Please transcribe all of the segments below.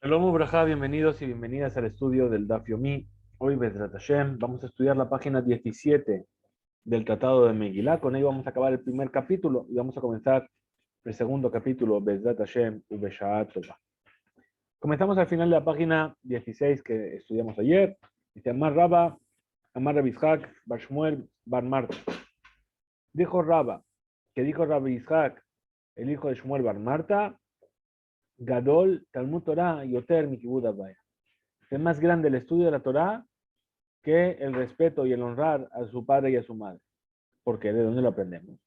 Shalom Ubrajá, bienvenidos y bienvenidas al estudio del Daf Yomi. Hoy, Bezrat Hashem, vamos a estudiar la página 17 del Tratado de Megilá. Con ello vamos a acabar el primer capítulo y vamos a comenzar el segundo capítulo, Bezrat Hashem Ubesha'ah Tova. Comenzamos al final de la página 16 que estudiamos ayer. Dice Amar Rabba, Amar Rabbi Ishak, Bar Shmuel, Bar Marta. Dijo Rabba, que dijo Rabbi Ishak, el hijo de Shmuel Bar Marta, Gadol, Talmud Torah, Yoter, Mikibud Abaya. Es más grande el estudio de la Torá que el respeto y el honrar a su padre y a su madre. ¿Por qué? ¿De dónde lo aprendemos?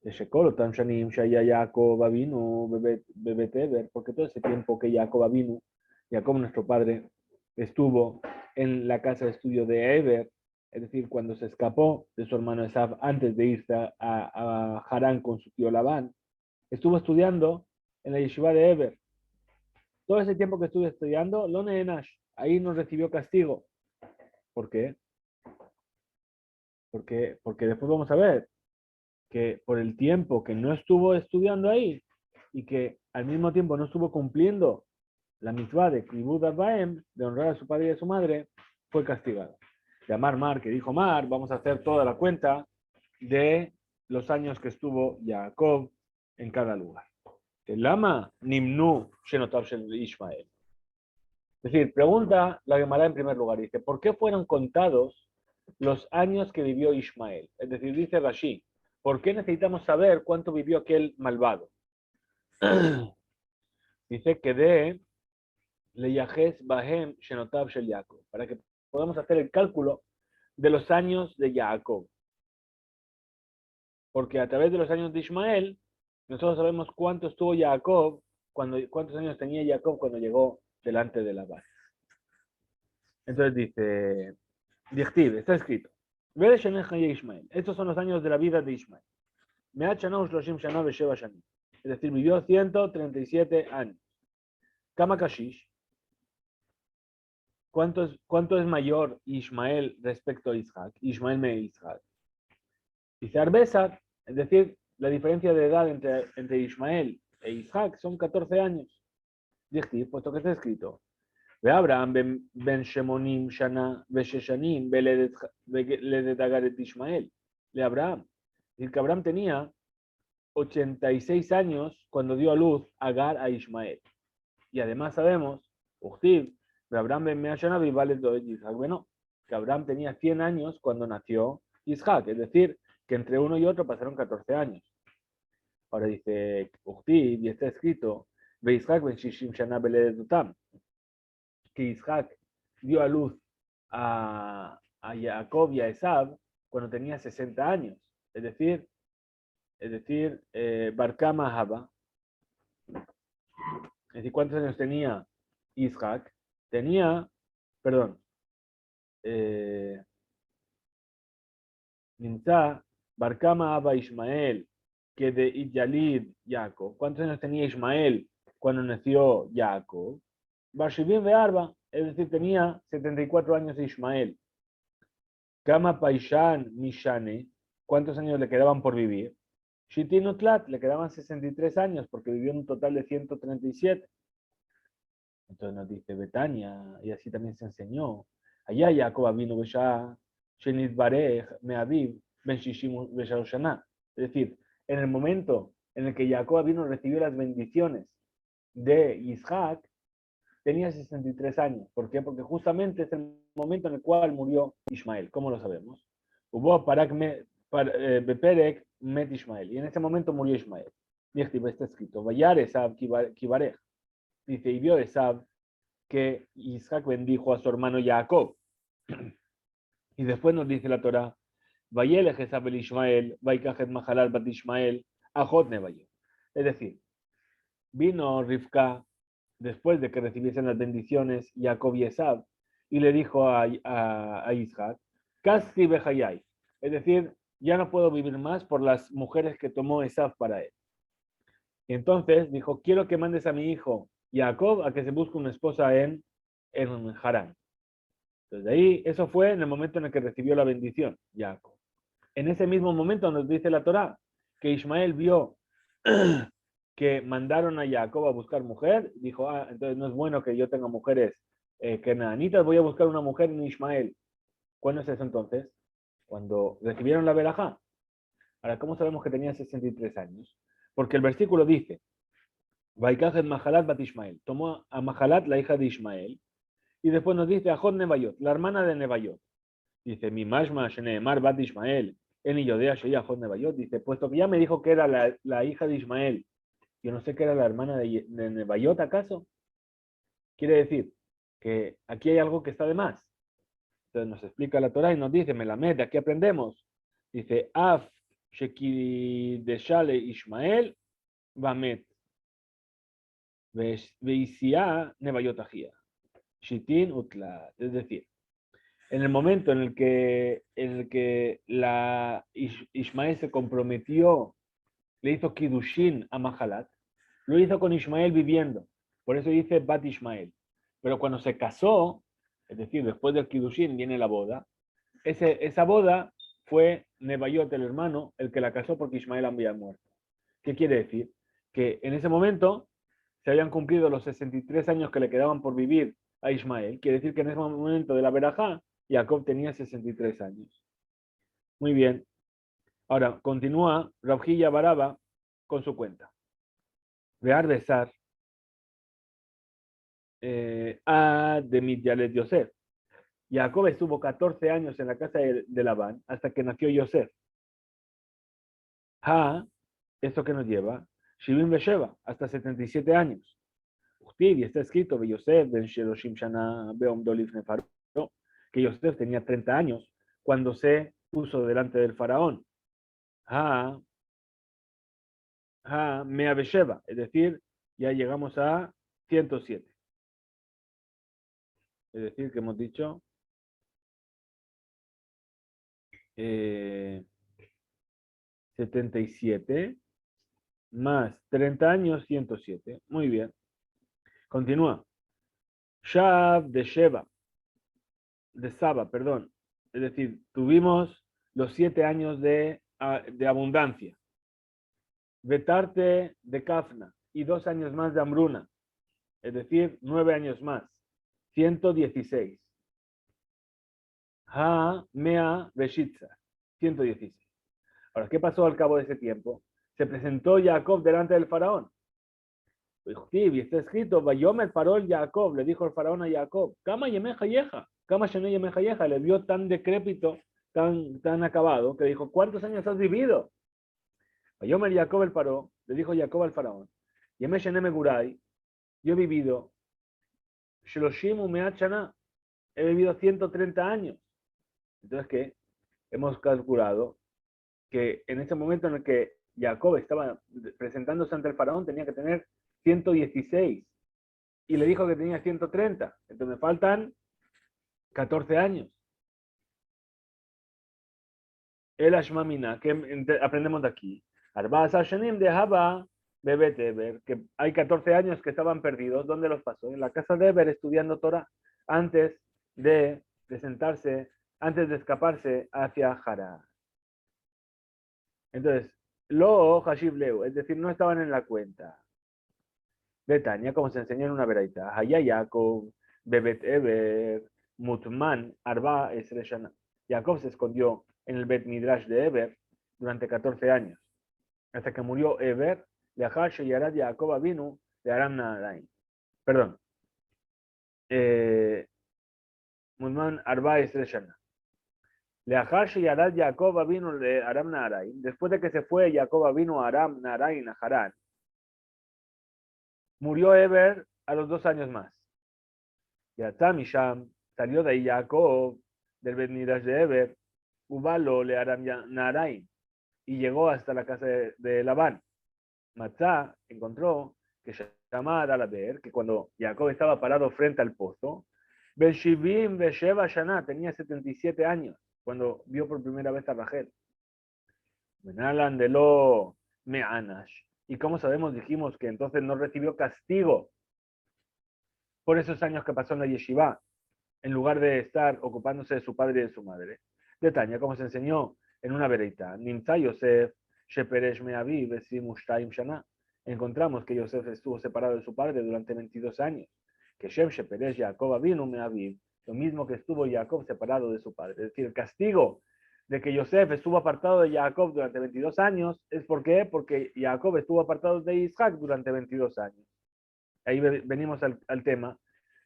De Shekol, Otam Shanim, Shaya Yaakov Avinu, Bebet Eber, porque todo ese tiempo que Jacob Avinu, Jacob nuestro padre, estuvo en la casa de estudio de Eber, es decir, cuando se escapó de su hermano Esav antes de irse a Harán con su tío Labán, estuvo estudiando en la yeshiva de Eber. Todo ese tiempo que estuve estudiando, Lone Enash, ahí no recibió castigo. ¿Por qué? Porque después vamos a ver que por el tiempo que no estuvo estudiando ahí y que al mismo tiempo no estuvo cumpliendo la mitzvah de Kibud Baem, de honrar a su padre y a su madre, fue castigado. Llamar Mar, que dijo Mar, vamos a hacer toda la cuenta de los años que estuvo Jacob en cada lugar. El Lama Nimnu Shenotav Shel Ishmael. Es decir, pregunta la Gemara en primer lugar, dice, ¿por qué fueron contados los años que vivió Ismael? Es decir, dice Rashi, ¿por qué necesitamos saber cuánto vivió aquel malvado? Dice que de Leyajes Bahem Shenotav Shel Yaakov, para que podamos hacer el cálculo de los años de Jacob. Porque a través de los años de Ismael, nosotros sabemos cuánto estuvo Jacob, cuántos años tenía Jacob cuando llegó delante de Labán. Entonces dice, Dichtiv, está escrito. Estos son los años de la vida de Ismael. Es decir, vivió 137 años. Kama Kashish. ¿Cuánto es mayor Ismael respecto a Isaac? Ismael me Isaac. Dice Arbesat, es decir, la diferencia de edad entre Ismael e Isaac son 14 años. Dichtiv, puesto que está escrito. ואברהם בן 80 שנה ושש בלדת אגר את ישמעאל, לאברהם. Es decir, que Abraham tenía 86 años cuando dio a luz Agar a Ismael. Y además sabemos, Uchtiv, de Abraham ben Meashana vivales de Isaac. Bueno, que Abraham tenía 100 años cuando nació Isaac, es decir, que entre uno y otro pasaron 14 años. Ahora dice Uchtiv, y está escrito, ve Isaac ben Shishim Shana beledet Utam, que Isaac dio a luz a Jacob y a Esav cuando tenía 60 años. Es decir, Barkama Haba. Es decir, ¿cuántos años tenía Isaac? Tenía, perdón, Nimta, Barkama Haba Ismael, que de Yalid Jacob. ¿Cuántos años tenía Ismael cuando nació Jacob? Bashivim de Arba, es decir, tenía 74 años de Ismael. Kama Paishan Mishane, ¿cuántos años le quedaban por vivir? Shitinutlat, le quedaban 63 años porque vivió un total de 137. Entonces nos dice Betania, y así también se enseñó. Allá Jacob vino Besha, Shenit Barej, Meaviv, Ben Shishim Besharoshana. Es decir, en el momento en el que Jacob vino recibió las bendiciones de Isaac, tenía 63 años. ¿Por qué? Porque justamente es el momento en el cual murió Ismael. ¿Cómo lo sabemos? Hubo Beperek Met Ismael. Y en ese momento murió Ismael. Y está escrito, Vayar Esab Kibarej. Dice, y vio Esab que Isaac bendijo a su hermano Jacob. Y después nos dice la Torah, Vayelech Esab el Ismael, Vaikajet Mahalal Bat Ismael, Ajot Nebayel. Es decir, vino Rivka después de que recibiesen las bendiciones Jacob y Esab, y le dijo a Isaac, Kaski Behayai, es decir, ya no puedo vivir más por las mujeres que tomó Esab para él. Y entonces dijo, quiero que mandes a mi hijo Jacob a que se busque una esposa en Harán. Entonces de ahí, eso fue en el momento en el que recibió la bendición, Jacob. En ese mismo momento nos dice la Torá que Ismael vio que mandaron a Jacob a buscar mujer, dijo, ah, entonces no es bueno que yo tenga mujeres canaanitas, voy a buscar una mujer en Ismael. ¿Cuándo es eso entonces? Cuando recibieron la verajá. Ahora, ¿cómo sabemos que tenía 63 años? Porque el versículo dice, Vaikaj Mahalat bat Ismael, tomó a Mahalat, la hija de Ismael, y después nos dice a Jod Nebayot, la hermana de Nebayot. Dice, mi mashma sheneemar bat Ismael, en Yodea Sheya Jod Nebayot. Dice, puesto que ya me dijo que era la hija de Ismael, yo no sé que era la hermana de Nebayot, ¿acaso? Quiere decir que aquí hay algo que está de más. Entonces nos explica la Torah y nos dice, Melamed, de aquí aprendemos. Dice, Af Sheki de Shale Ismael, Bamet, Veisia Nebayot Ajía, Shitin Utla. Es decir, en el momento en el que Ismael se comprometió, le hizo Kidushin a Mahalat, lo hizo con Ismael viviendo. Por eso dice Bat Ismael. Pero cuando se casó, es decir, después del Kidushin viene la boda, esa boda fue Nebayot, el hermano, el que la casó porque Ismael había muerto. ¿Qué quiere decir? Que en ese momento se habían cumplido los 63 años que le quedaban por vivir a Ismael. Quiere decir que en ese momento de la verajá, Jacob tenía 63 años. Muy bien. Ahora, continúa Rabjilla Baraba con su cuenta. Vear besar a de Midyalet Yosef. Jacob estuvo 14 años en la casa de Labán hasta que nació Yosef. Esto que nos lleva, Shivim Besheva, hasta 77 años. Y está escrito, Yosef, Ben Sheloshim Shana, Beomdo Lifne Faro, que Yosef tenía 30 años cuando se puso delante del faraón. Mea Besheva, es decir, ya llegamos a 107. Es decir, que hemos dicho 77 más 30 años, 107. Muy bien. Continúa. Shav de Sheba, de Saba, perdón. Es decir, tuvimos los 7 años de abundancia. Betarte de Kafna y 2 años más de hambruna. Es decir, 9 años más. 116. Mea Beshitza. 116. Ahora, ¿qué pasó al cabo de ese tiempo? Se presentó Jacob delante del faraón. Y está escrito, Bayomer paró el Jacob, le dijo el faraón a Jacob, Kama yemeja yeja, Kama shene yemeja yeja, le vio tan decrépito, tan acabado, que dijo, ¿cuántos años has vivido? Bayomer Jacob el paró, le dijo Jacob al faraón, Yeme shene megurai, yo he vivido, Shloshim umeat shana, he vivido 130 años. Entonces, ¿qué? Hemos calculado que en ese momento en el que Jacob estaba presentándose ante el faraón tenía que tener 116 y le dijo que tenía 130. Entonces me faltan 14 años. El Ashmamina, que aprendemos de aquí. Arba Sashanim de Haba, Bebet Eber, que hay 14 años que estaban perdidos. ¿Dónde los pasó? En la casa de Eber estudiando Torah antes de presentarse, antes de escaparse hacia Hará. Entonces, lo Hashiv Leu, es decir, no estaban en la cuenta. De Tania, como se enseñó en una veraita. Haya Jacob, Bebet Eber, Mutman, Arba Esreshana. Jacob se escondió en el Bet Midrash de Eber durante 14 años, hasta que murió Eber, Leachar Sheyarad Jacob Avinu de Aram Naharaim. Perdón. Mutman, Arba Esreshana. Leachar Sheyarad Jacob Avinu de Aram Naharaim. Después de que se fue Jacob Avinu a Aram Naharaim, a Harán, murió Eber a los 2 años más. Yatzá Misham, salió de ahí Jacob, del Bet Midrash de Eber, Ubalo le Aram Naharaim, y llegó hasta la casa de Labán. Matzá encontró que llamaba a ver que cuando Jacob estaba parado frente al pozo, Beshivim Besheva Shana, tenía 77 años, cuando vio por primera vez a Rachel. Benalan de lo Meanash. Y como sabemos, dijimos que entonces no recibió castigo por esos años que pasó en la yeshiva, en lugar de estar ocupándose de su padre y de su madre. De Tania, como se enseñó en una vereita, Nimtza Yosef, Sheperesh Meavi, Besimushtaim Shana. encontramos que Yosef estuvo separado de su padre durante 22 años. Que Shem Sheperesh Jacob Avinu me aviv, lo mismo que estuvo Jacob separado de su padre. Es decir, el castigo de que Yosef estuvo apartado de Jacob durante 22 años es ¿por qué? Porque Jacob estuvo apartado de Isaac durante 22 años. Ahí venimos al tema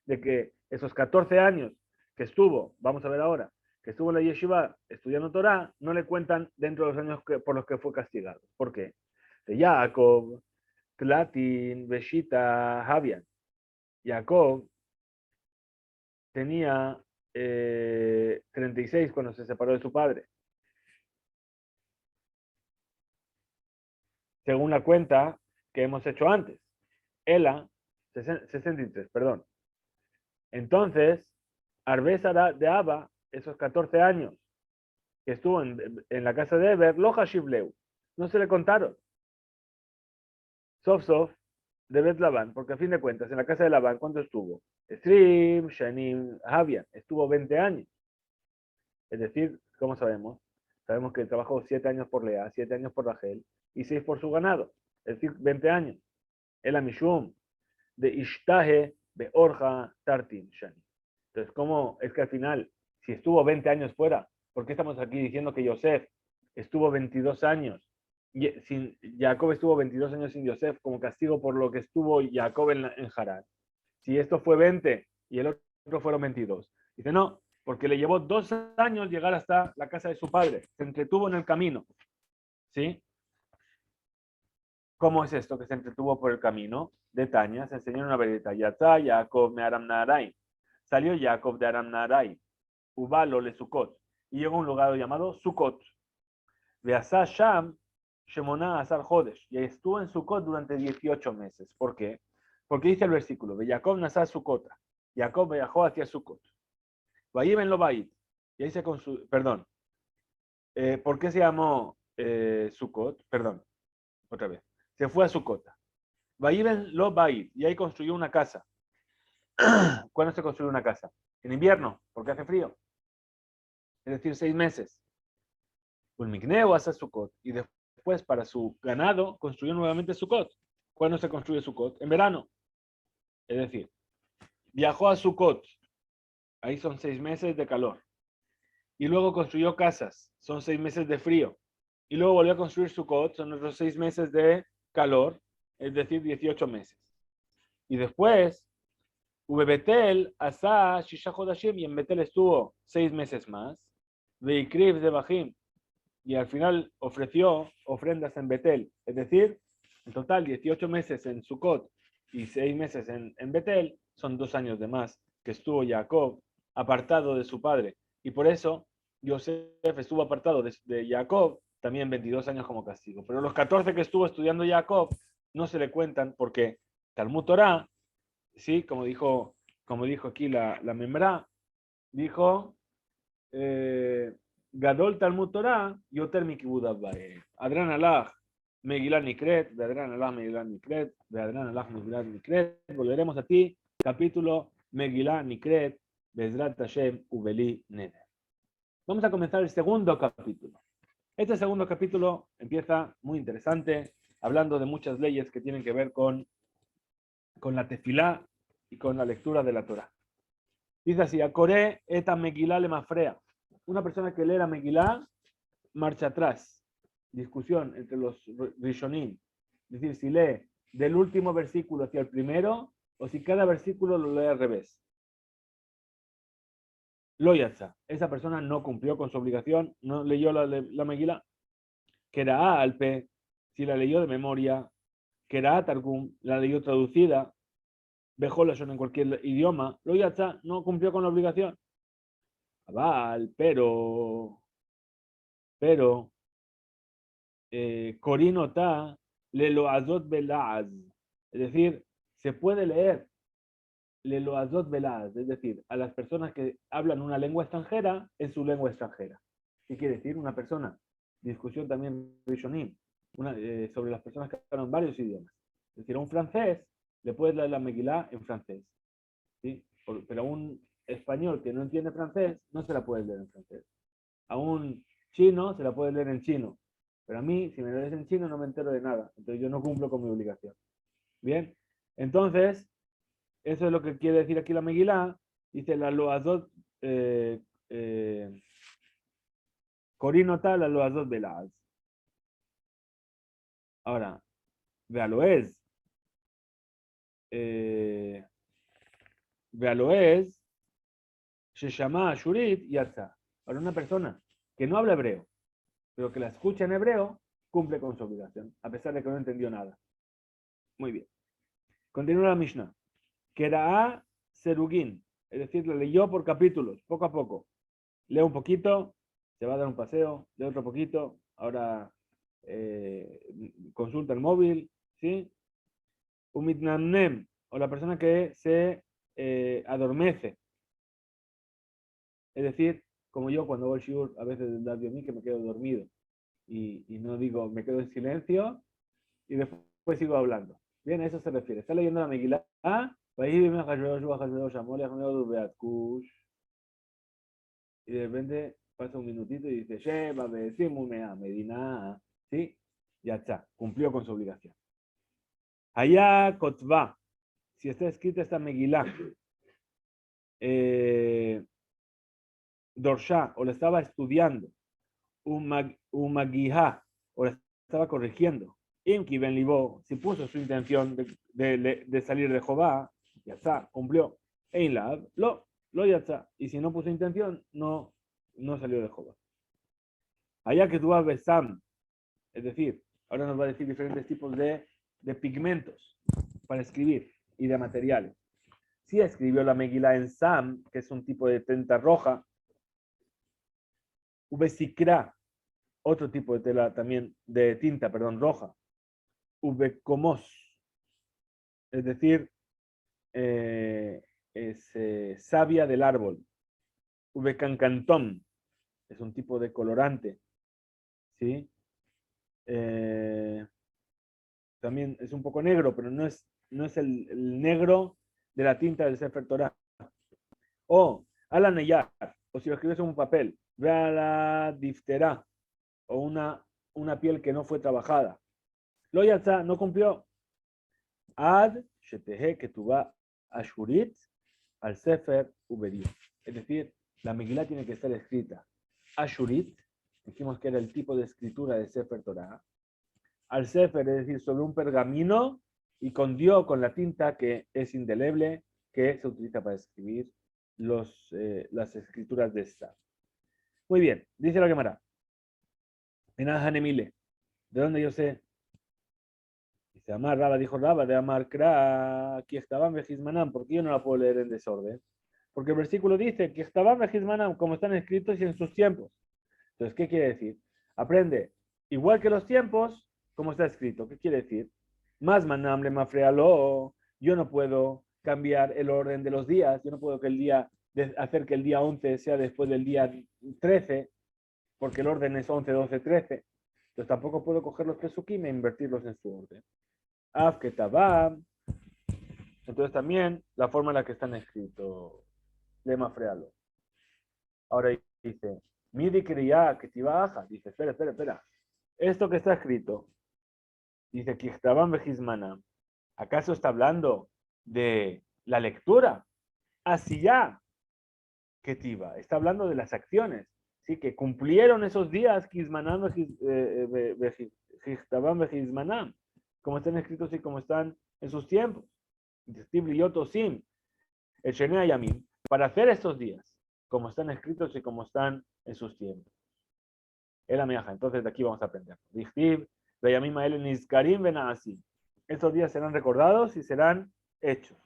de que esos 14 años que estuvo, vamos a ver ahora, que estuvo en la yeshiva estudiando Torah, no le cuentan dentro de los años por los que fue castigado. ¿Por qué? De Jacob, Tlatin, Beshita, Javian. Jacob tenía 36 cuando se separó de su padre. Según la cuenta que hemos hecho antes. Ela, 63, perdón. Entonces, Arbesa de Abba, esos 14 años que estuvo en la casa de Eber, lo Hashibleu, no se le contaron. Sof Sof, de Bet Labán, porque a fin de cuentas, en la casa de Labán, ¿cuánto estuvo? Stream, Shanim, Javian, estuvo 20 años. Es decir, ¿cómo sabemos? Sabemos que trabajó 7 años por Lea, 7 años por Rachel y 6 por su ganado. Es decir, 20 años. El Amishum de Ishtahe Beorja Tartin Shani. Entonces, ¿cómo es que al final, si estuvo 20 años fuera, ¿por qué estamos aquí diciendo que Yosef estuvo 22 años? Jacob estuvo 22 años sin Yosef como castigo por lo que estuvo Jacob en Harán. Si esto fue 20 y el otro fueron 22. Dice, no, porque le llevó 2 años llegar hasta la casa de su padre. Se entretuvo en el camino. ¿Sí? ¿Cómo es esto que se entretuvo por el camino? De Tania se enseñó una verita. Yatza Jacob me Aram Naharaim. Salió Jacob de Aram Naharaim. Ubalo le Sukkot. Y llegó a un lugar llamado Sukkot. Veasá Sham Shemona Azar Jodesh. Y estuvo en Sukkot durante 18 meses. ¿Por qué? Porque dice el versículo, Ve Jacob Nazar Sukkota. Jacob viajó hacia Sukkot. Vayim en Lobaid. Y ahí se construyó, perdón. ¿Por qué se llamó Sukkot? Perdón, otra vez. Se fue a Sukkot. Vayim en Lobaid. Y ahí construyó una casa. ¿Cuándo se construyó una casa? En invierno, porque hace frío. Es decir, 6 meses. Ulmigneo hace Sukkot. Y después, para su ganado, construyó nuevamente Sukkot. ¿Cuándo se construye Sukkot? En verano. Es decir, viajó a Sukkot. Ahí son 6 meses de calor. Y luego construyó casas. Son 6 meses de frío. Y luego volvió a construir Sukkot. Son otros 6 meses de calor. Es decir, 18 meses. Y después, Betel, Asa, Shisha Hodashim, y en Betel estuvo 6 meses más. Veikriv de Bajim, y al final ofreció ofrendas en Betel. Es decir, en total 18 meses en Sukkot y 6 meses en Betel, son 2 años de más que estuvo Jacob apartado de su padre. Y por eso Yosef estuvo apartado de Jacob también 22 años como castigo. Pero los 14 que estuvo estudiando Jacob no se le cuentan porque Talmud Torah, ¿sí? Como dijo aquí la Memra, dijo Gadol Talmud Torah, Yoter Mikibud Abbae. Adran Alach, Megillah Nikret, Adran Alach, Megillah Nikret, Adran Alach, Megillah Nikret. Volveremos a ti, capítulo Megillah Nikret, Bezrat Hashem, Ubeli Neder. Vamos a comenzar el segundo capítulo. Este segundo capítulo empieza muy interesante, hablando de muchas leyes que tienen que ver con la tefilá y con la lectura de la Torah. Dice así, Acoré eta Megillah le mafrea. Una persona que lee la Megillah marcha atrás. Discusión entre los Rishonim. Es decir, si lee del último versículo hacia el primero o si cada versículo lo lee al revés. Lo yatza. Esa persona no cumplió con su obligación, no leyó la Megillah. Kera'a alpe, si la leyó de memoria. Kera'a targum, la leyó traducida. Bejolasson en cualquier idioma. Lo yatza, no cumplió con la obligación. Aval, pero, Corinota le lo azot belaz. Es decir, se puede leer le lo azot belaz, es decir, a las personas que hablan una lengua extranjera en su lengua extranjera. ¿Qué quiere decir? Una persona, discusión también Rishonim, sobre las personas que hablan varios idiomas. Es decir, a un francés le puedes leer la Megilá en francés, ¿sí? Pero a un español que no entiende francés no se la puede leer en francés. A un chino se la puede leer en chino, Pero a mí, si me lo lees en chino, no me entero de nada. Entonces yo no cumplo con mi obligación. Bien, entonces, eso es lo que quiere decir aquí la Megilá. Dice la loazot, Corinota, la loazot velaz. Ahora, vealoez. Vealoez, se llama Shurit y Yatza. Ahora, una persona que no habla hebreo, pero que la escucha en hebreo, cumple con su obligación, a pesar de que no entendió nada. Muy bien. Continúa la Mishnah. Kera'a Serugin, es decir, lo leyó por capítulos, poco a poco. Lee un poquito, se va a dar un paseo, lee otro poquito, ahora consulta el móvil, ¿sí? Umitnamnem, o la persona que se adormece. Es decir, como yo cuando voy al shiur, a veces da de mí que me quedo dormido y no digo, me quedo en silencio y después sigo hablando. Bien, a eso se refiere. Está leyendo la Megilá. Y de repente pasa un minutito y dice, Sheba, Besimumea, Medina. ¿Sí? Ya está, cumplió con su obligación. Allá Kotva, si está escrita esta Megilá, Dorsha, o la estaba estudiando, Umagihá, o la estaba corrigiendo. Imki Ben Libo, si puso su intención de salir de Jehová, ya está, cumplió. Einlab, lo ya está. Y si no puso intención, no salió de Jehová. Allá que tú vas Besam, es decir, ahora nos va a decir diferentes tipos de pigmentos para escribir y de materiales. Si escribió la Megilá en Sam, que es un tipo de tinta roja, Ubesikra, otro tipo de tela también, de tinta, perdón, roja, Ubecomos, es decir, es savia del árbol, Ubecancantón, es un tipo de colorante, ¿sí? También es un poco negro, pero no es el negro de la tinta del Sefer Torah. O ala neyar, o si lo escribes en un papel, ve a la diftera, o una piel que no fue trabajada. Lo yatza no cumplió. Ad shetehe ketubá ashurit al Sefer ubedió. Es decir, la Megilá tiene que estar escrita ashurit, dijimos que era el tipo de escritura de Sefer Torah, al Sefer, es decir, sobre un pergamino, y con la tinta que es indeleble, que se utiliza para escribir las escrituras de esta. Muy bien, dice la Gemara. ¿De dónde yo sé? Dice Amar Raba, dijo Raba, de Amar Kra, aquí estaban Vejizmanam, porque yo no la puedo leer en desorden. Porque el versículo dice que estaban Vejizmanam, como están escritos y en sus tiempos. Entonces, ¿qué quiere decir? Aprende, igual que los tiempos, como está escrito. ¿Qué quiere decir? Más manam le mafrealo. Yo no puedo cambiar el orden de los días. Yo no puedo hacer que el día 11 sea después del día 13, porque el orden es 11, 12, 13. Entonces tampoco puedo coger los pesukim e invertirlos en su orden. Af que tabam. Entonces también la forma en la que están escritos. Le mafrealo. Ahora dice, midi kriya que te baja. Dice, espera. Esto que está escrito, dice que estaban Bejizmana, ¿acaso está hablando de la lectura? Así ya, que tiba, está hablando de las acciones, ¿sí? Que cumplieron esos días, estaban Bejizmanam, como están escritos y como están en sus tiempos. El Shenea Yamim, para hacer estos días, como están escritos y como están en sus tiempos. Es la miaja. Entonces de aquí vamos a aprender. Estos días serán recordados y serán hechos.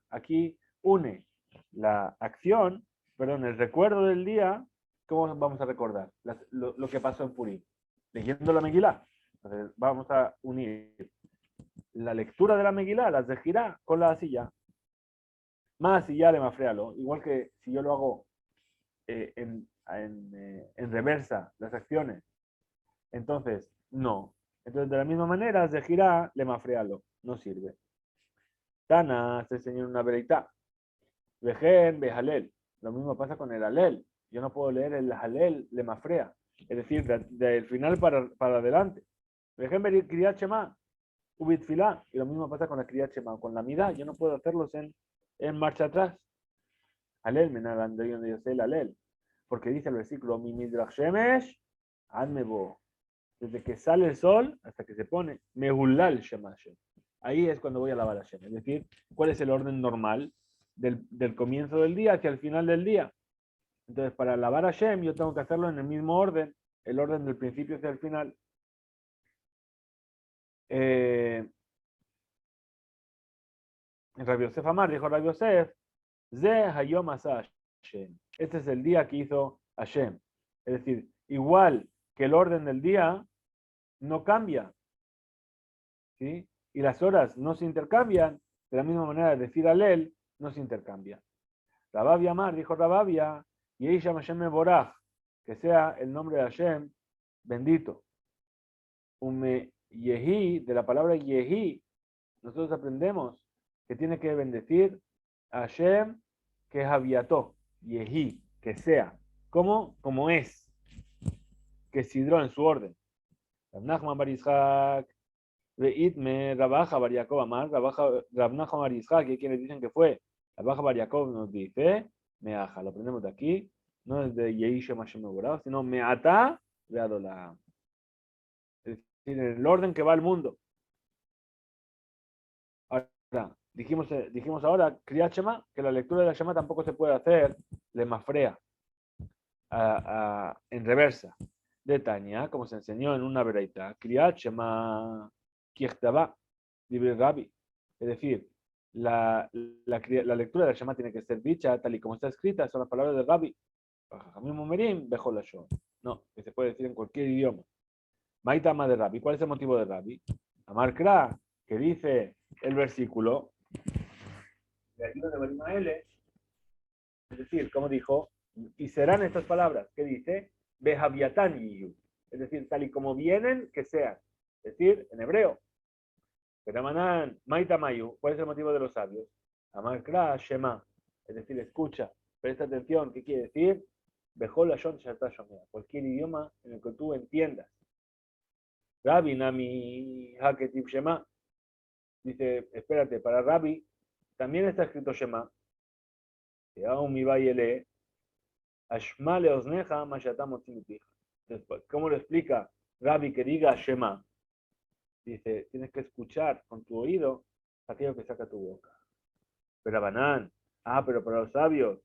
Aquí une la acción, perdón, el recuerdo del día. ¿Cómo vamos a recordar? Lo que pasó en Purim. Leyendo la Megilá. Entonces vamos a unir la lectura de la Megilá, las de Girá, con la silla. Más silla de mafrealo. Igual que si yo lo hago en reversa las acciones. Entonces, no. Entonces, de la misma manera, se gira, le mafrealo. No sirve. Tana se enseñó una veredad. Vejen, bejalel. Lo mismo pasa con el alel. Yo no puedo leer el halel, le mafrea. es decir, del final para adelante. Por ejemplo, Kriyat Shema, Ubit Filá, y lo mismo pasa con la Kriyat Shema, con la Midá, yo no puedo hacerlos en marcha atrás. Alel, menalando yo sé el alel, porque dice el versículo, mi midrash shemesh, admebo, desde que sale el sol hasta que se pone, mehulal shemashem. Ahí es cuando voy a lavar a Hashem. Es decir, ¿cuál es el orden normal del comienzo del día hacia el final del día? Entonces, para lavar a Hashem, yo tengo que hacerlo en el mismo orden, el orden del principio hacia el final. Rabbi Yosef Amar dijo Rabbi Yosef, Ze Hayom Asa Hashem. Este es el día que hizo Hashem. Es decir, igual que el orden del día no cambia, ¿sí? Y las horas no se intercambian, de la misma manera decir Alel no se intercambia. Rababia Amar dijo Rababia, Yeisham Hashem Meborach, que sea el nombre de Hashem bendito. Ume Yehi, de la palabra Yehi, nosotros aprendemos que tiene que bendecir a Hashem, que es Aviató, Yehi, que sea, como es, que sidró en su orden. Rab Nachman bar Yitzhak, Veitme, Rabaja bar Yaakov Amar, Rab Nachman bar Yitzhak, y quienes dicen que fue Rabaja bar Yaakov nos dice, Meaja, lo aprendemos de aquí, no es de Yehi Shem Hashem Meborah, sino Meata Veadola. Es decir, en el orden que va el mundo. Ahora, dijimos ahora, Kriyat Shema, que la lectura de la Shema tampoco se puede hacer de mafrea, en reversa. De Tania, como se enseñó en una veraita, Kriyat Shema Kiechtaba, Libre Rabbi. Es decir, la lectura de la Shema tiene que ser dicha tal y como está escrita, son las palabras de Rabbi. No, que se puede decir en cualquier idioma. Maitama de Rabbi. ¿Cuál es el motivo de Rabbi? Amar Kra, que dice el versículo de ayuda de Barimaele, es decir, como dijo, y serán estas palabras, que dice, Behaviatan Yiyu, es decir, tal y como vienen, que sean, es decir, en hebreo. Peramanan, Maitamayu, ¿cuál es el motivo de los sabios? Amar Kra, Shema, es decir, escucha, presta atención, ¿qué quiere decir? Behol Lashon Shata Shomea, cualquier idioma en el que tú entiendas. Rabbi Nami Haketib Shema, dice, espérate, para Rabbi también está escrito Shema. Entonces, ¿cómo lo explica Rabbi que diga Shema? Dice, tienes que escuchar con tu oído aquello que saca tu boca. Pero Banán, pero para los sabios,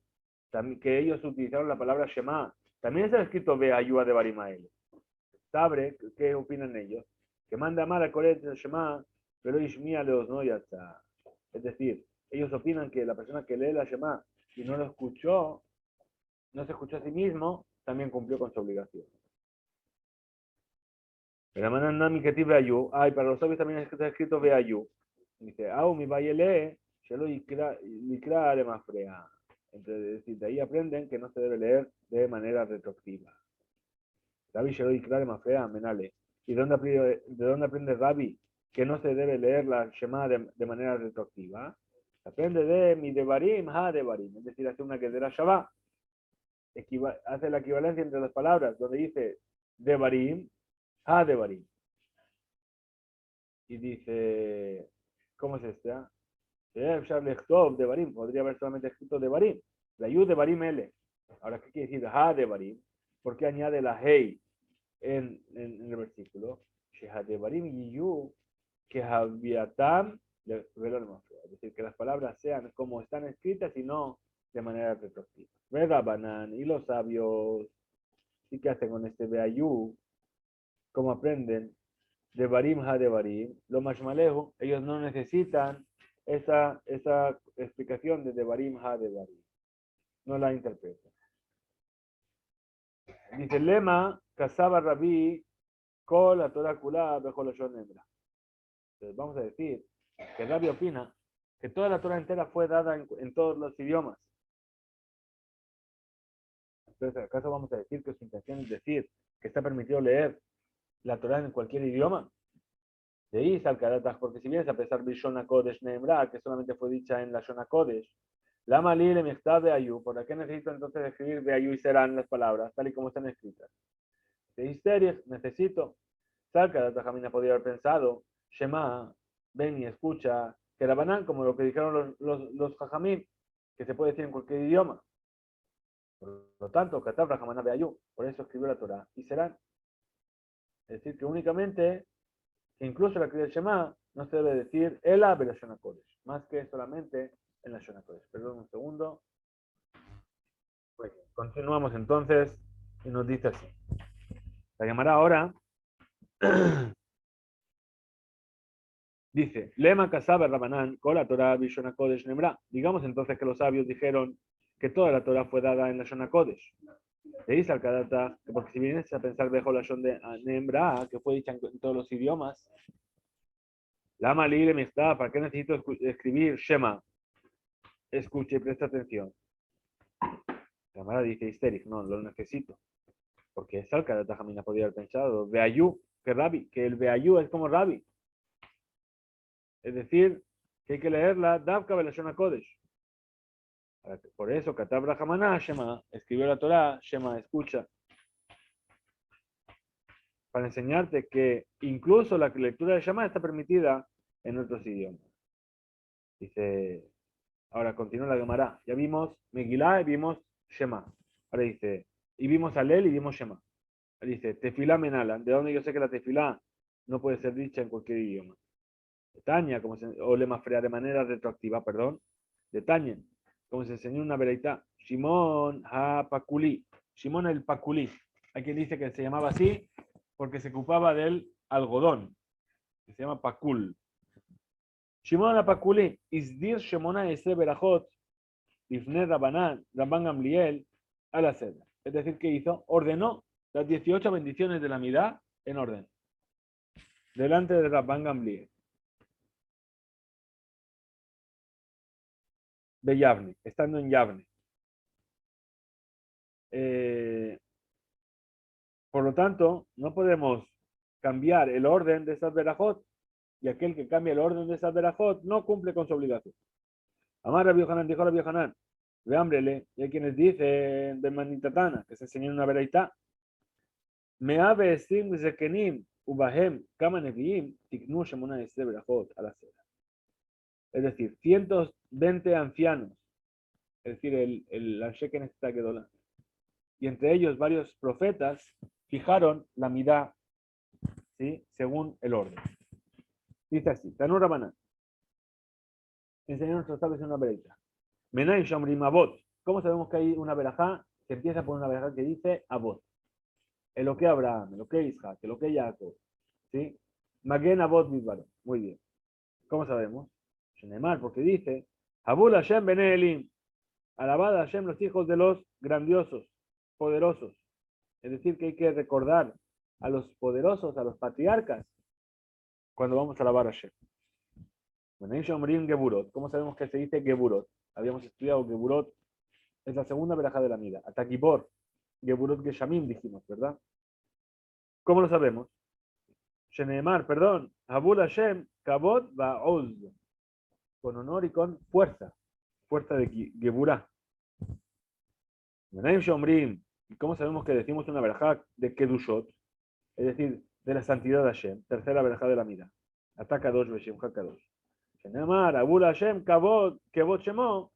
también, que ellos utilizaron la palabra Shema, también está escrito Ve ayuda de Barimael. ¿Sabe qué opinan ellos? Que manda amar a Coret el Shema, pero Ishmia leos no yatsa. Es decir, ellos opinan que la persona que lee la Shema y no lo escuchó, no se escuchó a sí mismo, también cumplió con su obligación. Pero Mananami que ve ayu, para los sabios también está escrito ve ayu. Dice, mi bayele, shelo likra de mafrea. Entonces, de ahí aprenden que no se debe leer de manera retroactiva. Rabbi shelo likra de mafrea, menale. ¿Y de dónde aprende Rabbi que no se debe leer la Shema de manera retroactiva? Aprende de mi devarim, ha devarim. Es decir, hace una que de la Shabbat. Hace la equivalencia entre las palabras, donde dice devarim, ha devarim. Y dice, ¿cómo es esta? Devarim, podría haber solamente escrito devarim. La yu devarim L. Ahora, ¿qué quiere decir ha devarim? ¿Por qué añade la hey en el versículo? Sheha devarim y yu que habiatam es decir, que las palabras sean como están escritas y no de manera retroactiva. Redabanan y los sabios, ¿y qué hacen con este beayu? ¿Cómo aprenden? De barim ha de barim, lo mashmalejo, ellos no necesitan esa explicación de barim ha de barim. No la interpretan. Dice el lema, Kasaba Rabbi, Kol la Torah Kulá, Bejolashon Hembra. Entonces vamos a decir que Rabbi opina que toda la Torah entera fue dada en todos los idiomas. Entonces, ¿acaso vamos a decir que su intención es decir que está permitido leer la Torah en cualquier idioma? De ahí salcaratas, porque si vienes a pesar de Shona Kodesh Neemra, que solamente fue dicha en la Shona Kodesh, la malile mechtav de ayu, ¿por qué necesito entonces escribir de ayu y serán las palabras, tal y como están escritas? Dice, Histerich, necesito. Salca, Tajamina podría haber pensado, Shema, ven y escucha, que Rabanán, como lo que dijeron los Jajamim, que se puede decir en cualquier idioma. Por lo tanto, Katab Rahamana Beayú, por eso escribió la Torah, y serán. Es decir, que únicamente, que incluso la Kriya Shema no se debe decir Ela Belashon HaKodesh, más que solamente en la Shon HaKodesh. Perdón un segundo. Bueno, continuamos entonces y nos dice así. La llamará ahora. Dice, Lema Kasaber Rabanán, Kola Torah Bishon HaKodesh Nemra. Digamos entonces que los sabios dijeron que toda la Torah fue dada en la Shon HaKodesh. Le dice al Kadata, porque si vienes a pensar bajo la Shon de Nemra, que fue dicha en todos los idiomas, Lama Lile Mistá, ¿para qué necesito escribir Shema? Escuche y presta atención. La Mara dice Histerich, no, lo necesito. Porque es al Kadata Jamina podría haber pensado, Beayú, que Rabbi, que el Beayú es como Rabbi. Es decir, que hay que leerla Davka Belashon HaKodesh. Por eso, Katab Rahamana, Shema, escribió la Torah, Shema, escucha. Para enseñarte que incluso la lectura de Shema está permitida en otros idiomas. Dice, ahora continúa la Gemara. Ya vimos Megilá y vimos Shema. Ahora dice, y vimos Alel y vimos Shema. Ahora dice, Tefilá Menala. ¿De dónde yo sé que la Tefilá no puede ser dicha en cualquier idioma? De Tania, o Lemafrea de manera retroactiva, perdón. De Tania, como se enseñó en una veraita. Shimon ha-Pakuli. Shimon el Pakuli. Hay quien dice que se llamaba así porque se ocupaba del algodón, que se llama Pakul. Shimon ha-Pakuli. Isdir Shemona Esre Berajot. Ifne Rabban Gamliel a la seda. Es decir, ¿qué hizo? Ordenó las 18 bendiciones de la Midá en orden. Delante de Rabban Gamliel. De Yavne, estando en Yavne. Por lo tanto, no podemos cambiar el orden de esas verajot, y aquel que cambia el orden de esas verajot no cumple con su obligación. Amar Rabbi Yohanan, dijo Rabbi Yohanan, veámbrele, y hay quienes dicen de Manitatana, que se enseñó en una veraita, Meave Estim Zekenim, Ubahem, Kama Neviim, Tiknu Shemona Esre Berajot, a la seda. Es decir, 120 ancianos, es decir, el Ansheken está Gedolah, y entre ellos varios profetas, fijaron la midá, ¿sí?, según el orden. Dice así, Tanur Rabanán, enseñó a nuestros sabios en una veraita. Menay Shomrim Abot. ¿Cómo sabemos que hay una verajá que empieza por una verajá que dice Abot? El que Abraham, el que Isaac, el que Jacob, ¿sí? Magen Abot Midbar. Muy bien. ¿Cómo sabemos? Shenemar, porque dice, Abul Hashem Ben Elim, alabad a Hashem los hijos de los grandiosos, poderosos. Es decir, que hay que recordar a los poderosos, a los patriarcas, cuando vamos a alabar a Hashem. ¿Cómo sabemos que se dice Geburot? Habíamos estudiado Geburot, es la segunda verajá de la mida. Atakibor, Geburot Geshamim dijimos, ¿verdad? ¿Cómo lo sabemos? Sheneemar, perdón, Habul Hashem, Kabot Ba'oz, con honor y con fuerza, fuerza de Geburah. ¿Y cómo sabemos que decimos una verajá de Kedushot? Es decir, de la santidad de Hashem, tercera verajá de la mida. Ataca dos, Beshem Hakadosh. Shenemar, Abul Hashem, Kabot Shemo,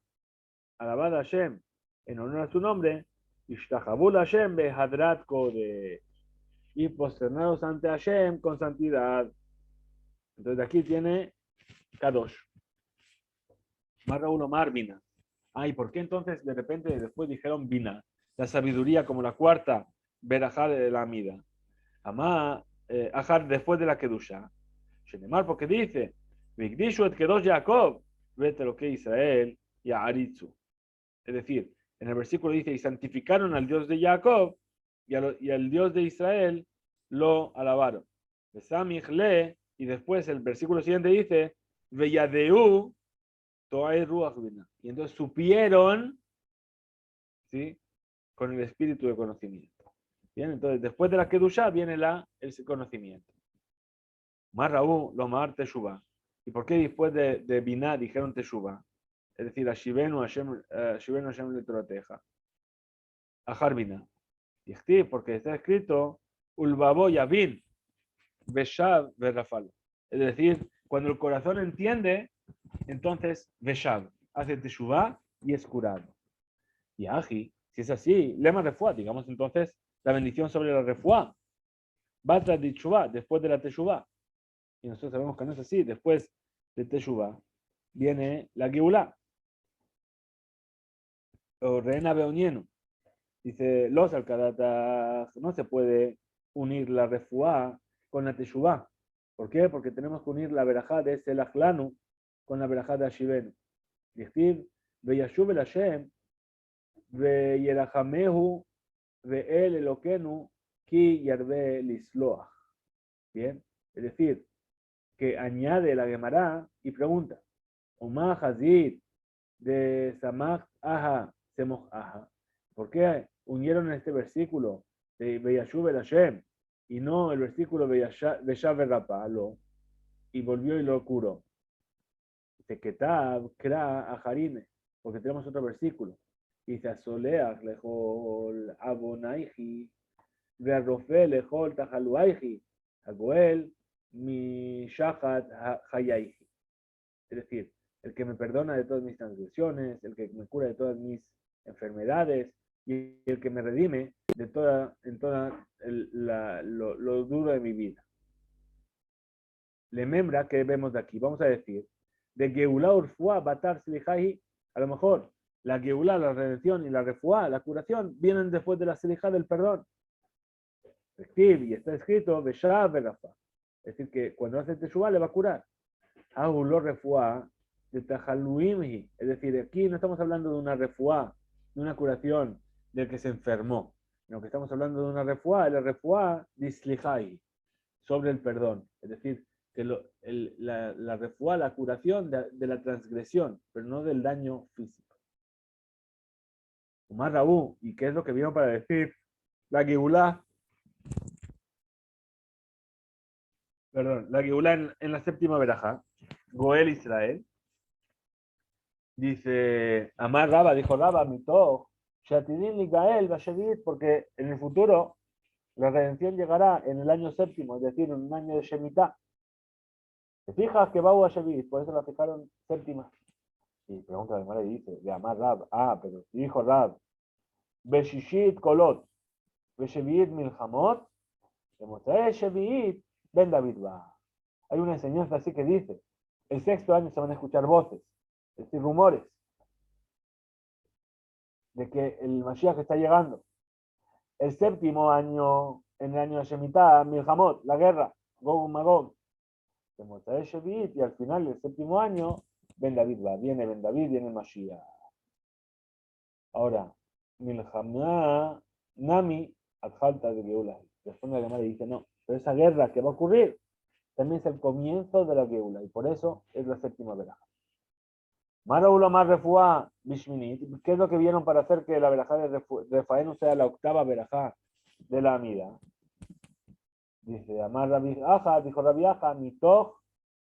alabad a Hashem en honor a su nombre, Ishtahabul Hashem behadrat kode, y posternados ante Hashem con santidad. Entonces aquí tiene Kadosh. Marra uno Mar Bina. ¿Y por qué entonces de repente después dijeron Bina? La sabiduría como la cuarta verajá de la Amida. Amá, Ajar después de la Kedusha. Shenemar, porque dice, Vigdishu et Kedosh Jacob, vete lo que Israel y a Aritzu. Es decir, en el versículo dice, y santificaron al Dios de Jacob y al Dios de Israel lo alabaron. Y después el versículo siguiente dice, Veyadeu toai ruach bina. Y entonces supieron, ¿sí?, con el espíritu de conocimiento. Bien, entonces después de la Kedushá viene el conocimiento. Más Raúl, lo mar Teshuvah. ¿Y por qué después de Binah dijeron Teshuvah? Es decir, Ashivenu Hashem le Torateja. Ajar Binah. Y porque está escrito, Ulbabo Yavin, Beshav Berrafal. Es decir, cuando el corazón entiende, entonces Beshav hace Teshuvah y es curado. Y Aji, si es así, lema refuá, digamos entonces la bendición sobre la refuá. Batra de Teshuvah, después de la Teshuvah. Y nosotros sabemos que no es así. Después de Teshuvah viene la Geulá. O Reina Beonienu. Dice, los alcadatas, no se puede unir la refuá con la Teshuvah. ¿Por qué? Porque tenemos que unir la verajá de Selachlanu con la verajá de Ashivenu. Decir, Veyashuv el Hashem, Veyerahamehu, Ve'el Elokenu, Ki Yarbe Lisloach. Bien, es decir, que añade la Gemara y pregunta, Omah Hazid de Samach Aha, Semoch Aha. ¿Por qué unieron este versículo de Veyashuv el Hashem y no el versículo Veshav Rapalo y volvió y lo curó? Dice Ketab, Kra, Ajarine, porque tenemos otro versículo. Dice Asoleach lejol Abonaihi, Vearrofe lejol Tajaluaihi, Agoel mi Shahat Hayaihi. Es decir, el que me perdona de todas mis transgresiones, el que me cura de todas mis enfermedades y el que me redime de lo duro de mi vida. Le membra que vemos de aquí, vamos a decir, de Geulá Urfuá Batar Silijahi, a lo mejor la Geulá, la redención y la Refuá, la curación, vienen después de la Silijá del perdón. Y está escrito, Beshá Berafa. Es decir, que cuando hace Teshuvá le va a curar. Auló Refuá de Tajaluimhi. Es decir, aquí no estamos hablando de una Refuá, de una curación del que se enfermó. Sino que estamos hablando de una Refuá, la Refuá de Slijai, sobre el perdón. Es decir, que la refuá, la curación de la transgresión, pero no del daño físico. Umar Rabú, ¿y qué es lo que vino para decir? La Geulá, perdón, la Geulá en la séptima verajá, Goel Israel, dice, Amar Raba, dijo Raba, Mitoch, Shatidin Ligael, Vashevit, porque en el futuro la redención llegará en el año séptimo, es decir, en un año de Shemitah. ¿Te fijas que Bau Vashevit? Por eso la fijaron séptima. Y pregunta de Mara y dice, de Amar Rab, pero dijo Rab, Beshishit Kolot, Besheviit Milhamot, Bemotzei Sheviit, Ben David va. Hay una enseñanza así que dice, el sexto año se van a escuchar voces, es decir, rumores, de que el Mashiach está llegando. El séptimo año, en el año de Shemitah, Milhamot, la guerra, Gog Magog, Bemotzei Sheviit, y al final del séptimo año, Ben David va, viene Ben David, viene el Mashiach. Ahora, Milhamá, Nami, falta de Geula. Responde la Gemara y dice, no, pero esa guerra que va a ocurrir también es el comienzo de la Geula, y por eso es la séptima veraja. Mara Ulamar Refuá Bishminit, ¿qué es lo que vieron para hacer que la verajá de Refaenu sea la octava verajá de la Amida? Dice, Amar Rabbi Aja, dijo Rabbi Aja, Mitoch,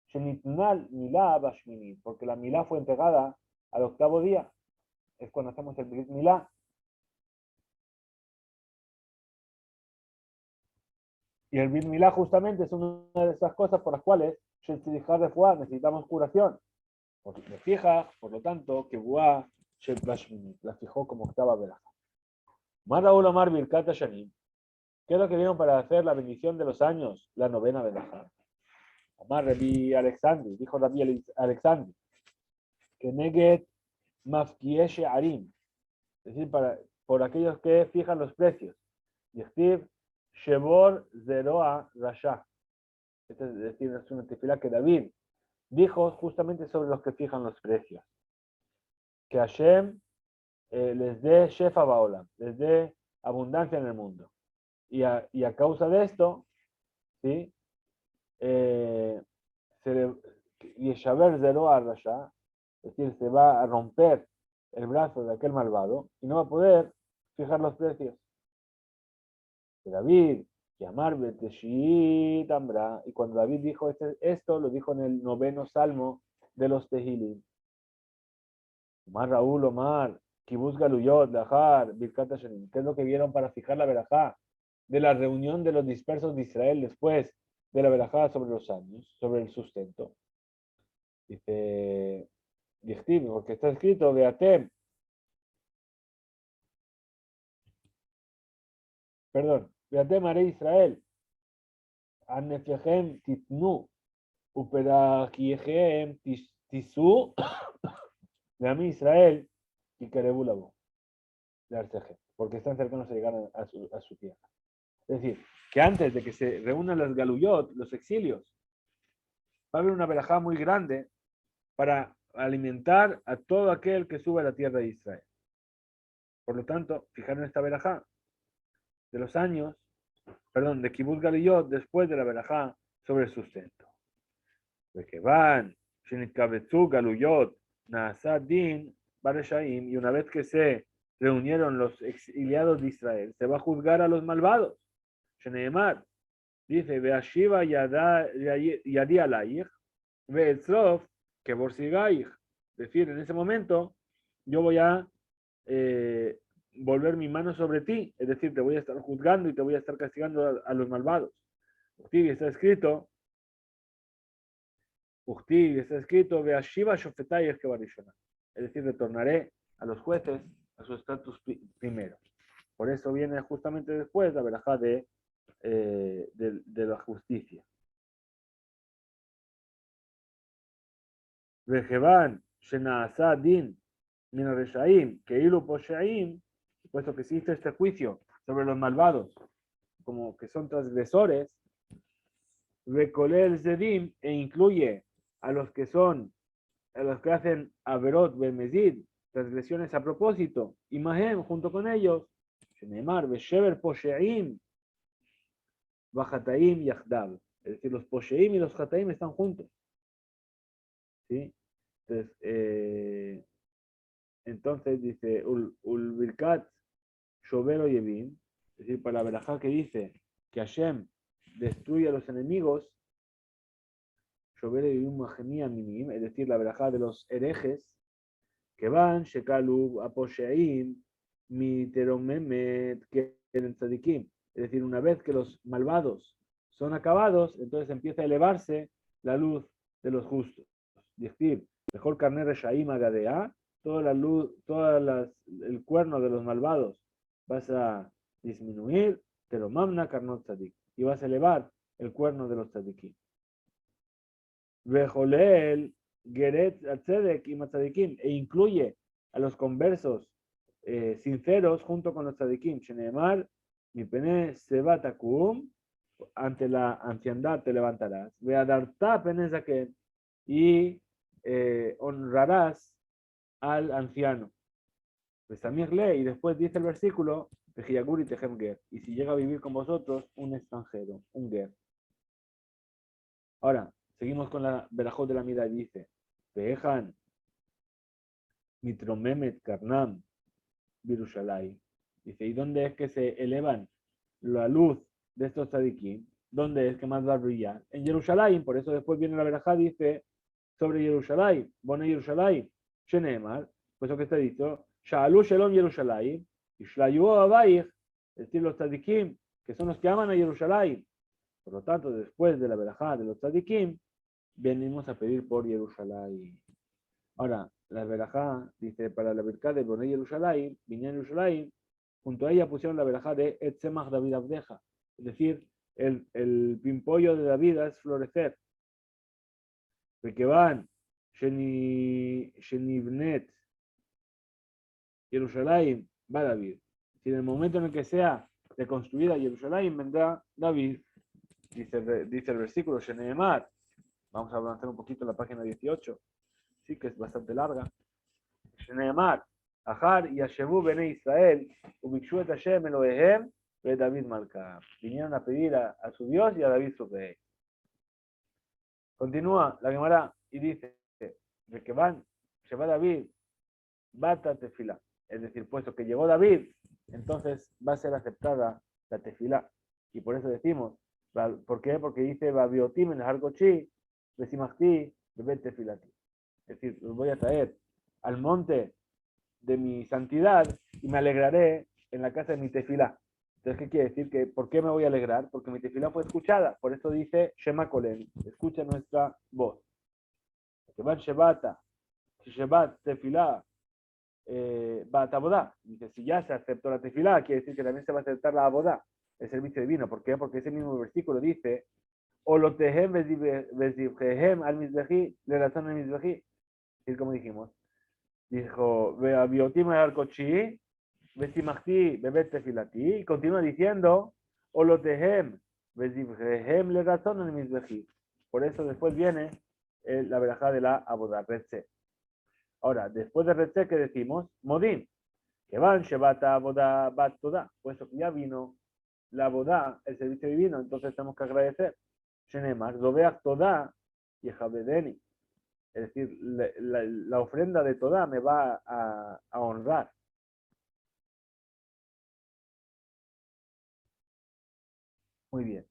Shenitnal Milá Bashminit, porque la Milá fue entregada al octavo día, es cuando hacemos el Brit Milá. Y el Brit Milá justamente es una de esas cosas por las cuales necesitamos curación. Porque me fija, por lo tanto, que Buá la fijó como octava veraja. Mara Ulamar Birkat Shanim. ¿Qué es lo que vieron para hacer la bendición de los años? La novena veraja. Amar Rabbi Alexandri, dijo Rabbi Alexandri, que Neget Mafkieshe Arim, es decir, por aquellos que fijan los precios. Y Steve Shebor Zeroa Rasha. Es decir, es una tefilá que David dijo justamente sobre los que fijan los precios. Que Hashem les dé Shefa Baolam, les dé abundancia en el mundo. Y a causa de esto, ¿sí? Yeshaber Zeroa Rasha, es decir, se va a romper el brazo de aquel malvado y no va a poder fijar los precios. Que David, llamar Beteshit Ambra, y cuando David dijo esto, lo dijo en el noveno salmo de los Tehilim. Omar Raúl, Omar, Kibuz Galuyot, Lajar, Birkat Hashanim. ¿Qué es lo que vieron para fijar la verajá de la reunión de los dispersos de Israel después de la verajá sobre los años, sobre el sustento. Dice, porque está escrito, Beatem, Beatem haré Israel, Aneflechem titnu, Uperachiehem tisu, de Ami Israel, y Kerebulabo, de Arcejem, porque están cercanos a llegar a su tierra. Es decir, que antes de que se reúnan los galuyot, los exilios, va a haber una verajá muy grande para alimentar a todo aquel que sube a la tierra de Israel. Por lo tanto, fijaron esta verajá de los años, de Kibbutz Galuyot, después de la verajá sobre el sustento. De que van, Shenitkabetzu Galuyot, Naasad Din, Bareshaim, y una vez que se reunieron los exiliados de Israel, se va a juzgar a los malvados. Sheneemar, dice, Beashiva Yadi Alayich, Beetzrof, que Borsigaich. Es decir, en ese momento, yo voy a volver mi mano sobre ti, es decir, te voy a estar juzgando y te voy a estar castigando a los malvados. Uchtiv está escrito, Beashiva Shofetayech que Barishona. Es decir, retornaré a los jueces a su estatus primero. Por eso viene justamente después la verajá de la justicia. Vejevan Shenaasa Din Min Reshaim Keilu Poshaim, puesto que existe este juicio sobre los malvados, como que son transgresores, Vekolel Zedim, e incluye a los que hacen Averot Bemezid, transgresiones a propósito, y Mahem junto con ellos, Shenemar Veshever Posheim Vajataim Yahdav, es decir, los Posheim y los Hataim están juntos. ¿Sí? Entonces dice, Ulbirkat Shovero Yevim, es decir, para la verajá que dice que Hashem destruye a los enemigos, Shovero Yevim Mahenía Minim, es decir, la verajá de los herejes, que van, Shekalu Aposheim, Miteromemet, Keren Tzadikim, es decir, una vez que los malvados son acabados, entonces empieza a elevarse la luz de los justos. Es decir, mejor carne Reshaim Agadea, toda la luz, el cuerno de los malvados vas a disminuir, Teromamna Karnot Tzadik, y vas a elevar el cuerno de los tzadikim. Vejolel Geret Tzedek y Matzadikim, e incluye a los conversos sinceros junto con los tzadikim. Sheneemar, mi pene sebatakum, ante la anciandad te levantarás. Veadarta pene zaken, y honrarás al anciano. Pues también lee, y después dice el versículo, y si llega a vivir con vosotros un extranjero, un ger. Ahora, seguimos con la verajot de la mida, dice, Vejan mitromemet karnam virushalai. Dice, ¿y dónde es que se elevan la luz de estos tzadikim? ¿Dónde es que más va a brillar? En Jerusalén, por eso después viene la verajá, dice, sobre Jerusalén, Bone Jerusalén, Sheneemar, pues lo que está dicho, Sha'alu Shalom Jerusalén, y Shlayu Abayich, es decir, los tzadikim, que son los que aman a Jerusalén. Por lo tanto, después de la verajá de los tzadikim, venimos a pedir por Jerusalén. Ahora, la verajá dice, para la verajá de Bone Jerusalén, Binyan Jerusalén, junto a ella pusieron la verajá de Etzemach David Abdeja, es decir, el pimpollo de David es florecer. Porque van, Shenivnet, Jerusalén, va David. Si en el momento en el que sea reconstruida Jerusalén, vendrá David. Dice el versículo, Sheneemar. Vamos a avanzar un poquito en la página 18. Sí, que es bastante larga. Sheneemar, Ahar y Hashevu Bene Israel, Ubikshu et Hashem Elohehem, ve David Malka. Vinieron a pedir a su Dios y a David su rey. Continúa la Gemara y dice, de que se va David, bata tefila. Es decir, puesto que llegó David, entonces va a ser aceptada la tefila. Y por eso decimos, ¿por qué? Porque dice, babiotim en el hargochi, besimachti, bebet tefilati. Es decir, los voy a traer al monte de mi santidad y me alegraré en la casa de mi tefilá. Entonces, ¿qué quiere decir? Que, ¿por qué me voy a alegrar? Porque mi tefilá fue escuchada. Por eso dice Shema Kolen, escucha nuestra voz. Que van Shebata, Shebat Tefilá, Bat Abodá. Dice, si ya se aceptó la tefilá, quiere decir que también se va a aceptar la abodá, el servicio divino. ¿Por qué? Porque ese mismo versículo dice, Olotehem vezivjehem al mizbejí, le razón al mizbejí. Y como dijimos, dijo, Biotim al cochí, Vesimachti, bebet tefilati, y continúa diciendo, Olotehem, Vezivjehem le razón al mizbejí. Por eso después viene la verajá de la abodá, Retze. Ahora, después de Retze, ¿qué decimos? Modim, que van Shebata abodá bat toda, puesto que ya vino la abodá, el servicio divino, entonces tenemos que agradecer. Shenemar, Zobeach toda y Jabedeni. Es decir, la ofrenda de toda me va a honrar. Muy bien.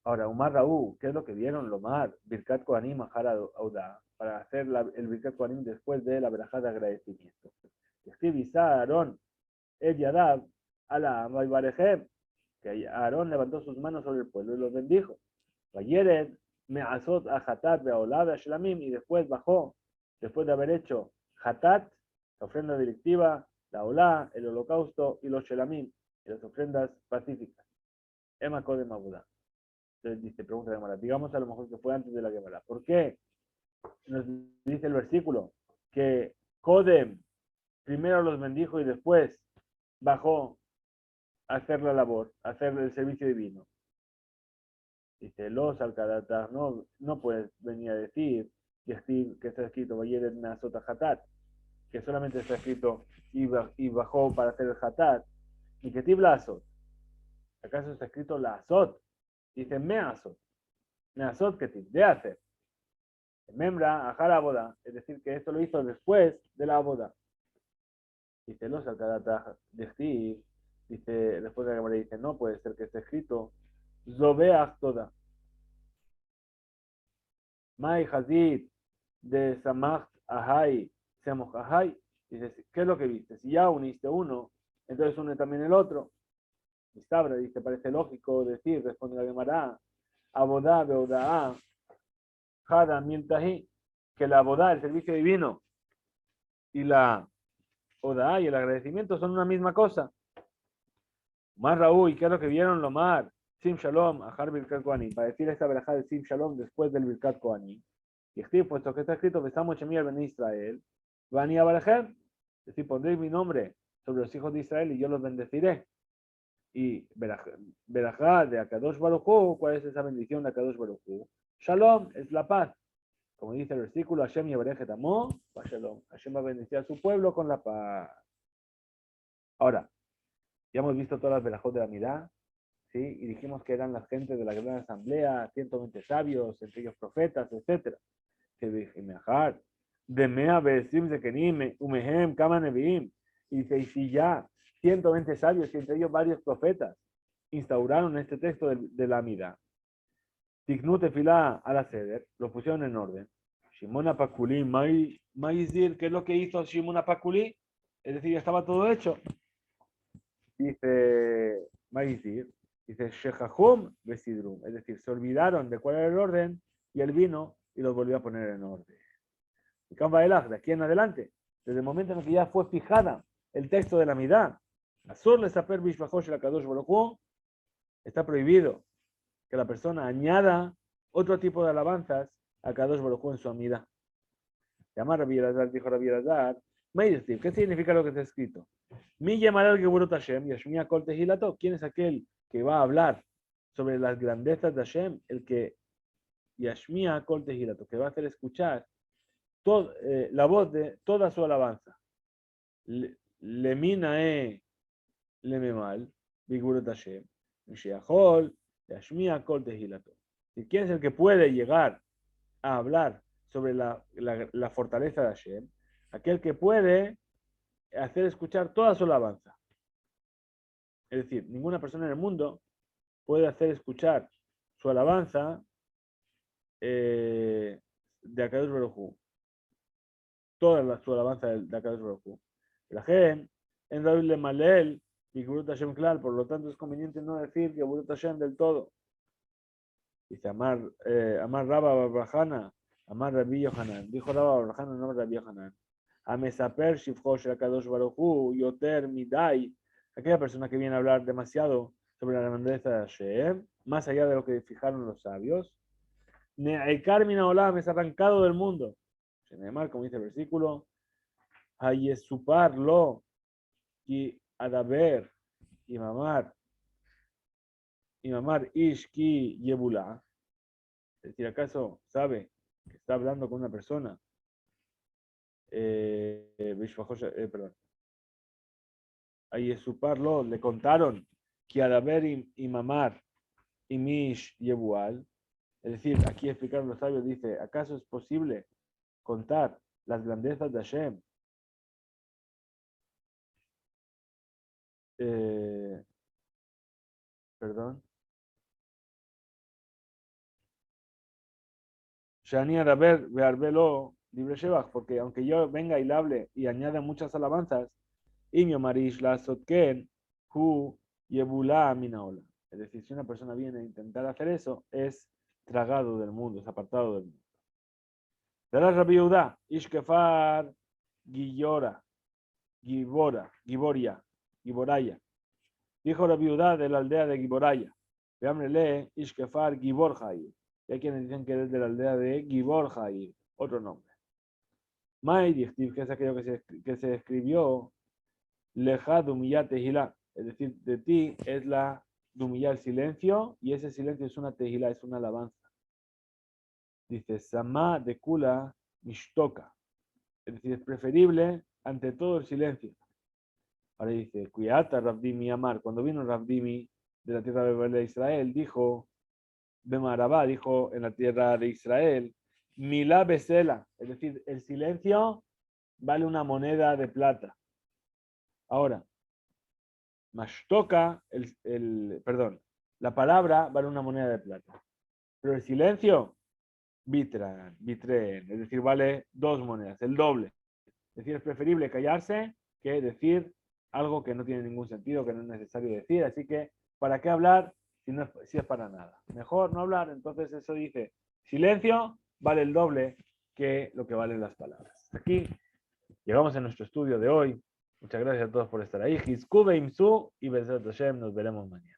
Ahora, Umar Raúl, ¿qué es lo que vieron? Lomar, Birkat Kohanim, Mahara Audá, para hacer el Birkat Kohanim después de la verajá de agradecimiento. Escribe Aarón, el Yadab, Ala Amaibarejem, que Aarón levantó sus manos sobre el pueblo y los bendijo. Vayered, Meazot a Hatat, Beolad, Shlamim, y después bajó, después de haber hecho Hatat, la ofrenda directiva, la Olá, el holocausto y los Shelamim, y las ofrendas pacíficas. Ema Kodem Abudá. Entonces dice, pregunta de Gemara, digamos a lo mejor que fue antes de la Gemara. ¿Por qué nos dice el versículo que Kodem primero los bendijo y después bajó a hacer la labor, a hacer el servicio divino? Dice, los alcadatas, no puedes venir a decir que está escrito Vayered Meazot a Hatat, que solamente está escrito y bajó para hacer el Hatat, y que Tibla Azot. ¿Acaso está escrito la Azot? Dice Meazot. Meazot que de hacer. Membra, Ajara Boda, es decir, que esto lo hizo después de la boda. Dice, los alcadatas de dice, después de la Gemara dice, no puede ser que esté escrito Zobeach toda. Mai Hazid de Samach Ahai, Semoch Ahai. Dice, ¿qué es lo que viste? Si ya uniste uno, entonces une también el otro. Y Sabra dice, parece lógico decir, responde la Gemara, Abodá, Beodá, Jada, Mientahi, que la Abodá, el servicio divino, y la Odá y el agradecimiento son una misma cosa. Mar Raúl, ¿qué es lo que vieron? Lomar, Sim Shalom, Ajar Birkat Kohanim, para decir esta verajá de Sim Shalom después del Birkat Kohanim. Y escribe, puesto que está escrito, Besamos Shemir Ben Israel, Vani Abarajem, es decir, pondré mi nombre sobre los hijos de Israel y yo los bendeciré. Y verajá de Akadosh Baruj Hu, ¿cuál es esa bendición de Akadosh Baruj Hu? Shalom es la paz. Como dice el versículo, Hashem Yevarejet Amo, Shalom. Hashem va a bendecir a su pueblo con la paz. Ahora, ya hemos visto todas las verajot de la Midá, ¿sí? Y dijimos que eran las gentes de la gran asamblea, 120 sabios, entre ellos profetas, etc. Que dije, Mejar, de Mea Besim Zekenim, Umehem, Kama Neviim. Y dice, y si ya 120 sabios, y entre ellos varios profetas, instauraron este texto de la Midá, Tiknut Tefilá a la Seder, lo pusieron en orden. Shimon Apakuli, Maizir, ¿qué es lo que hizo Shimon Apakuli? Es decir, ya estaba todo hecho. Dice Maizir, dice Shechahum Besidrum, es decir, se olvidaron de cuál era el orden y él vino y los volvió a poner en orden. Y de aquí en adelante, desde el momento en el que ya fue fijada el texto de la Midá, Azur le saper Bishbajosh la Kadosh Baruj Hu, está prohibido que la persona añada otro tipo de alabanzas a Kadosh Baruj Hu en su Amida. Llama Rabbi Elazar, dijo Rabbi Elazar, ¿qué significa lo que está escrito? Mi llamará el Geburot Hashem, Yashmiya Kol Tehilato. ¿Quién es aquel que va a hablar sobre las grandezas de Hashem? El que Yashmiya Kol Tehilato, que va a hacer escuchar la voz de toda su alabanza. Leminae Lememal, Geburot Hashem, Mishiachol, Yashmiya Kol Tehilato. ¿Quién es el que puede llegar a hablar sobre la fortaleza de Hashem? Aquel que puede hacer escuchar toda su alabanza. Es decir, ninguna persona en el mundo puede hacer escuchar su alabanza de Akadosh Baruj Hu. Toda su alabanza de Akadosh Baruj Hu. La gente en Raúl Malel y Geburut Hashem Klal, por lo tanto es conveniente no decir Geburut Hashem del todo. Dice Amar Rabba Barajana, Amar Rabbi Yohanan. Dijo Rabba Barajana, no Rabbi Yohanan. Amesaper Shifcho Shel Kadosh Baruch Hu, Yoter Midai. Aquella persona que viene a hablar demasiado sobre la grandeza de Hashem, más allá de lo que fijaron los sabios. Ne'ekar Mina Olam, es arrancado del mundo. Shenemar, como dice el versículo, Hayesupar lo, ki adaber, imamar ish ki yebula. Es decir, ¿acaso sabe que está hablando con una persona? Perdón. Hayesupar lo, le contaron que adaber imamar imish yebual. Es decir, aquí explicaron los sabios, dice, ¿acaso es posible contar las grandezas de Hashem? Perdón. Shani Araber Bearbelo libre Shebach, porque aunque yo venga y le hable y añada muchas alabanzas, Imyo Marish la Sotken, Hu Yebula Minaola. Es decir, si una persona viene a intentar hacer eso, es tragado del mundo, es apartado del mundo. Dará Rabbi Yehuda, Ishkefar Giyora, Giboria, Giboraya. Dijo Rabbi Yehuda de la aldea de Giboraya. Veámosle Ishkefar Gibor Jair. Y hay quienes dicen que es de la aldea de Gibor Jair, otro nombre. May Dichtiv, que es aquello que se escribió, Leja Dumillat Tehilá. Es decir, de ti es la Dumillat, el silencio, y ese silencio es una Tehilá, es una alabanza. Dice, Sama de Kula Mishtoka. Es decir, es preferible ante todo el silencio. Ahora dice, Kuyata Rabdimi Amar. Cuando vino Rabdimi de la tierra de Israel, dijo, Bemarabá, dijo en la tierra de Israel, Milá Besela. Es decir, el silencio vale una moneda de plata. Ahora, Mashtoka, perdón, la palabra vale una moneda de plata. Pero el silencio, vitren, es decir, vale 2 monedas, el doble. Es decir, es preferible callarse que decir algo que no tiene ningún sentido, que no es necesario decir. Así que, ¿para qué hablar si es para nada? Mejor no hablar. Entonces eso dice, silencio vale el doble que lo que valen las palabras. Aquí llegamos a nuestro estudio de hoy. Muchas gracias a todos por estar ahí. Hizkube Imsu y Besat Hashem. Nos veremos mañana.